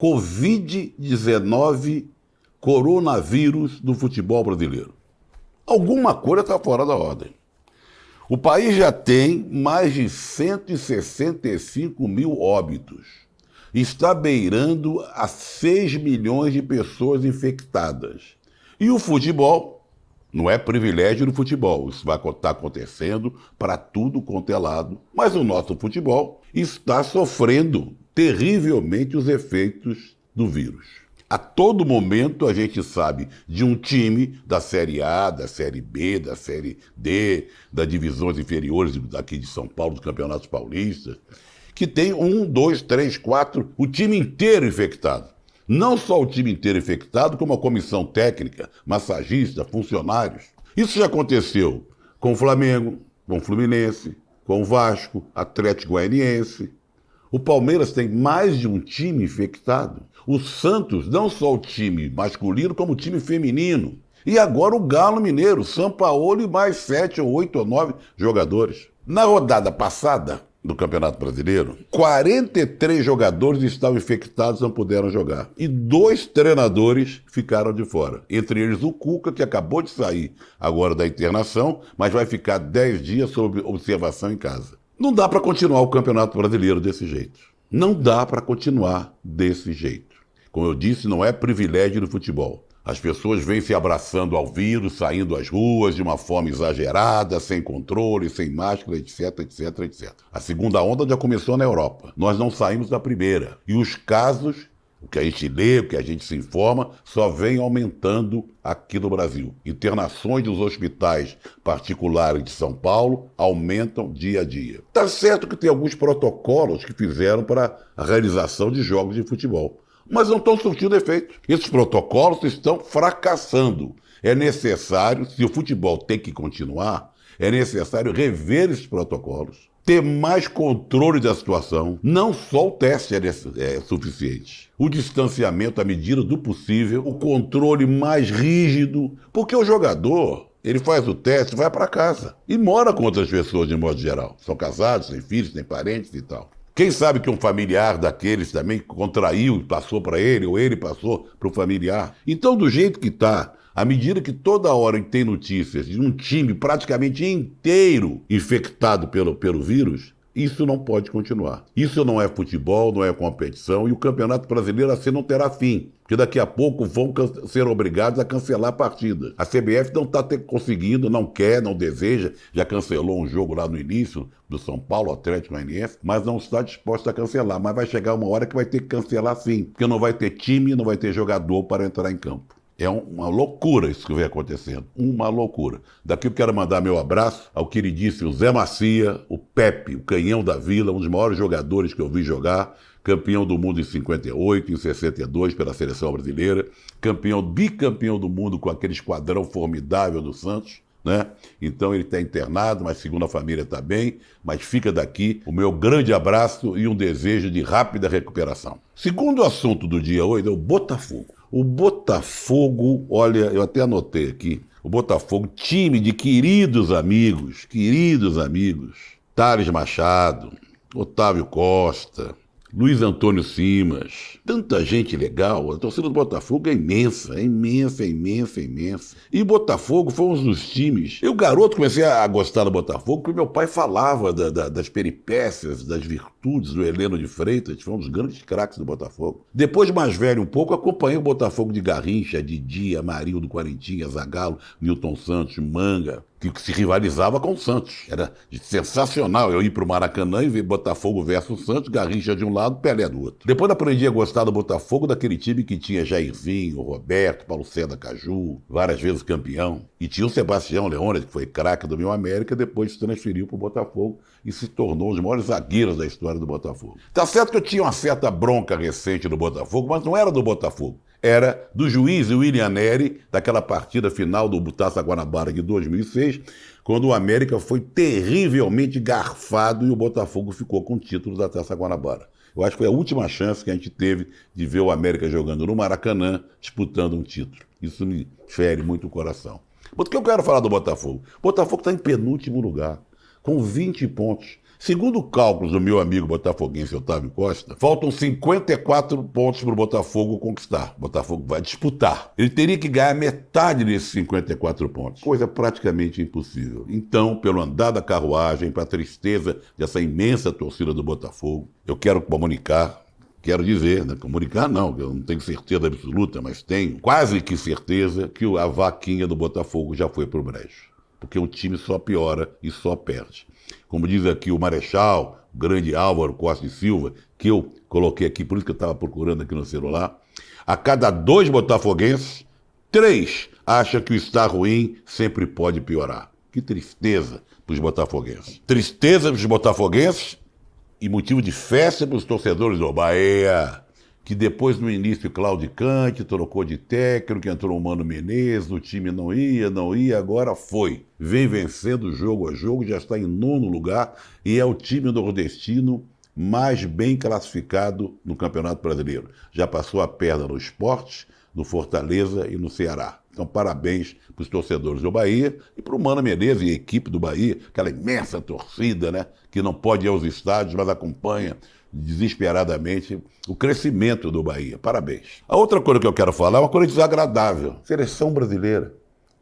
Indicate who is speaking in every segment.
Speaker 1: Covid-19, coronavírus do futebol brasileiro. Alguma coisa está fora da ordem. O país já tem mais de 165 mil óbitos. Está beirando a 6 milhões de pessoas infectadas. E o futebol não é privilégio do futebol. Isso vai estar acontecendo para tudo quanto é lado. Mas o nosso futebol está sofrendo terrivelmente os efeitos do vírus. A todo momento a gente sabe de um time da Série A, da Série B, da Série D, das divisões inferiores daqui de São Paulo, dos campeonatos paulistas, que tem 1, 2, 3, 4, o time inteiro infectado. Não só o time inteiro infectado, como a comissão técnica, massagista, funcionários. Isso já aconteceu com o Flamengo, com o Fluminense, com o Vasco, Atlético Goianiense. O Palmeiras tem mais de um time infectado. O Santos, não só o time masculino, como o time feminino. E agora o Galo Mineiro, Sampaoli e mais 7 ou 8 ou 9 jogadores. Na rodada passada do Campeonato Brasileiro, 43 jogadores estavam infectados e não puderam jogar. E 2 treinadores ficaram de fora. Entre eles o Cuca, que acabou de sair agora da internação, mas vai ficar 10 dias sob observação em casa. Não dá para continuar o Campeonato Brasileiro desse jeito. Não dá para continuar desse jeito. Como eu disse, não é privilégio do futebol. As pessoas vêm se abraçando ao vírus, saindo às ruas de uma forma exagerada, sem controle, sem máscara, etc, etc, etc. A segunda onda já começou na Europa. Nós não saímos da primeira. E os casos, o que a gente lê, o que a gente se informa, só vem aumentando aqui no Brasil. Internações dos hospitais particulares de São Paulo aumentam dia a dia. Tá certo que tem alguns protocolos que fizeram para a realização de jogos de futebol, mas não estão surtindo efeito. Esses protocolos estão fracassando. É necessário, se o futebol tem que continuar, é necessário rever esses protocolos, ter mais controle da situação. Não só o teste é suficiente. O distanciamento à medida do possível, o controle mais rígido, porque o jogador, ele faz o teste, vai para casa e mora com outras pessoas de modo geral. São casados, têm filhos, têm parentes e tal. Quem sabe que um familiar daqueles também contraiu e passou para ele, ou ele passou para o familiar. Então, do jeito que está, à medida que toda hora tem notícias de um time praticamente inteiro infectado pelo vírus, isso não pode continuar. Isso não é futebol, não é competição, e o Campeonato Brasileiro assim não terá fim, porque daqui a pouco vão ser obrigados a cancelar partidas. A CBF não está conseguindo, não quer, não deseja, já cancelou um jogo lá no início do São Paulo, Atlético Goianiense, mas não está disposta a cancelar. Mas vai chegar uma hora que vai ter que cancelar sim, porque não vai ter time, não vai ter jogador para entrar em campo. É uma loucura isso que vem acontecendo, uma loucura. Daqui eu quero mandar meu abraço ao queridíssimo Zé Macia, o Pepe, o canhão da Vila, um dos maiores jogadores que eu vi jogar, campeão do mundo em 58, em 62 pela seleção brasileira, bicampeão do mundo com aquele esquadrão formidável do Santos, né? Então ele está internado, mas segundo a família está bem, mas fica daqui o meu grande abraço e um desejo de rápida recuperação. Segundo assunto do dia hoje é o Botafogo. O Botafogo, olha, eu até anotei aqui, o Botafogo, time de queridos amigos, Thales Machado, Otávio Costa, Luiz Antônio Simas, tanta gente legal. A torcida do Botafogo é imensa, imensa. E o Botafogo foi um dos times. Eu, garoto, comecei a gostar do Botafogo porque meu pai falava das peripécias, das virtudes do Heleno de Freitas, foi um dos grandes craques do Botafogo. Depois, mais velho um pouco, acompanhei o Botafogo de Garrincha, Didi, Amarildo, Quarentinha, Zagallo, Nilton Santos, Manga, que se rivalizava com o Santos. Era sensacional eu ir para o Maracanã e ver Botafogo versus Santos, Garrincha de um lado, Pelé do outro. Depois aprendi a gostar do Botafogo, daquele time que tinha Jairzinho, Roberto, Paulo César Caju, várias vezes campeão. E tinha o Sebastião Leônidas, que foi craque do Meu América, depois se transferiu para o Botafogo e se tornou um dos maiores zagueiros da história do Botafogo. Tá certo que eu tinha uma certa bronca recente do Botafogo, mas não era do Botafogo. Era do juiz William Neri, daquela partida final do Taça Guanabara de 2006, quando o América foi terrivelmente garfado e o Botafogo ficou com o título da Taça Guanabara. Eu acho que foi a última chance que a gente teve de ver o América jogando no Maracanã, disputando um título. Isso me fere muito o coração. Mas o que eu quero falar do Botafogo? O Botafogo está em penúltimo lugar, com 20 pontos. Segundo cálculos do meu amigo botafoguense Otávio Costa, faltam 54 pontos para o Botafogo conquistar. O Botafogo vai disputar. Ele teria que ganhar metade desses 54 pontos. Coisa praticamente impossível. Então, pelo andar da carruagem, para a tristeza dessa imensa torcida do Botafogo, eu quero comunicar, quero dizer, né, comunicar não, eu não tenho certeza absoluta, mas tenho quase que certeza que a vaquinha do Botafogo já foi pro brejo. Porque o time só piora e só perde. Como diz aqui o Marechal, o grande Álvaro Costa e Silva, que eu coloquei aqui, por isso que eu estava procurando aqui no celular, a cada 2 botafoguenses, 3 acham que o estar ruim sempre pode piorar. Que tristeza para os botafoguenses. Tristeza para os botafoguenses e motivo de festa para os torcedores do Bahia, que depois no início claudicante, trocou de técnico, entrou o Mano Menezes, o time não ia, agora foi. Vem vencendo jogo a jogo, já está em 9º lugar e é o time nordestino mais bem classificado no Campeonato Brasileiro. Já passou a perna no Sport, no Fortaleza e no Ceará. Então, parabéns para os torcedores do Bahia e para o Mano Menezes e a equipe do Bahia, aquela imensa torcida, né, que não pode ir aos estádios, mas acompanha desesperadamente o crescimento do Bahia. Parabéns. A outra coisa que eu quero falar é uma coisa desagradável. Seleção brasileira.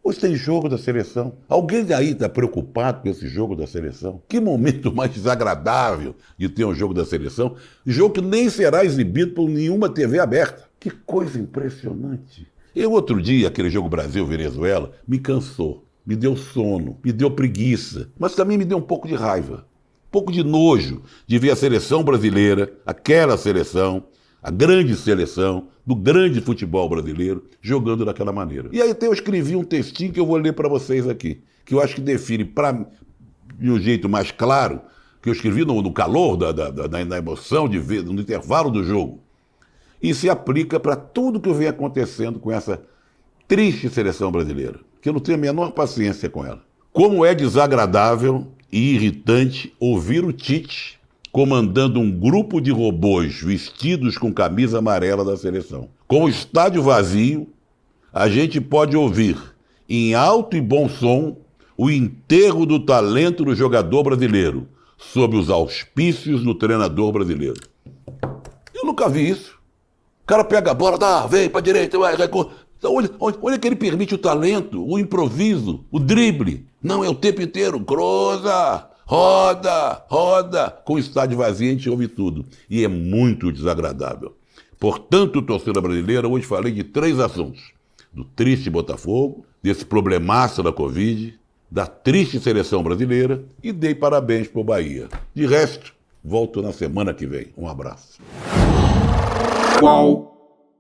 Speaker 1: Hoje tem jogo da seleção. Alguém aí está preocupado com esse jogo da seleção? Que momento mais desagradável de ter um jogo da seleção. Jogo que nem será exibido por nenhuma TV aberta. Que coisa impressionante. Eu, outro dia, aquele jogo Brasil-Venezuela, me cansou, me deu sono, me deu preguiça, mas também me deu um pouco de raiva, um pouco de nojo de ver a seleção brasileira, aquela seleção, a grande seleção do grande futebol brasileiro, jogando daquela maneira. E aí eu escrevi um textinho que eu vou ler para vocês aqui, que eu acho que define, de um jeito mais claro, que eu escrevi no calor da emoção de ver, no intervalo do jogo. E se aplica para tudo que vem acontecendo com essa triste seleção brasileira, que eu não tenho a menor paciência com ela. Como é desagradável e irritante ouvir o Tite comandando um grupo de robôs vestidos com camisa amarela da seleção. Com o estádio vazio, a gente pode ouvir, em alto e bom som, o enterro do talento do jogador brasileiro, sob os auspícios do treinador brasileiro. Eu nunca vi isso. O cara pega a bola, vem pra direita, vai. Então, olha que ele permite o talento, o improviso, o drible. Não, é o tempo inteiro. Cruza, roda. Com o estádio vazio a gente ouve tudo. E é muito desagradável. Portanto, torcida brasileira, hoje falei de 3 assuntos. Do triste Botafogo, desse problemaço da Covid, da triste seleção brasileira e dei parabéns pro Bahia. De resto, volto na semana que vem. Um abraço.
Speaker 2: Qual?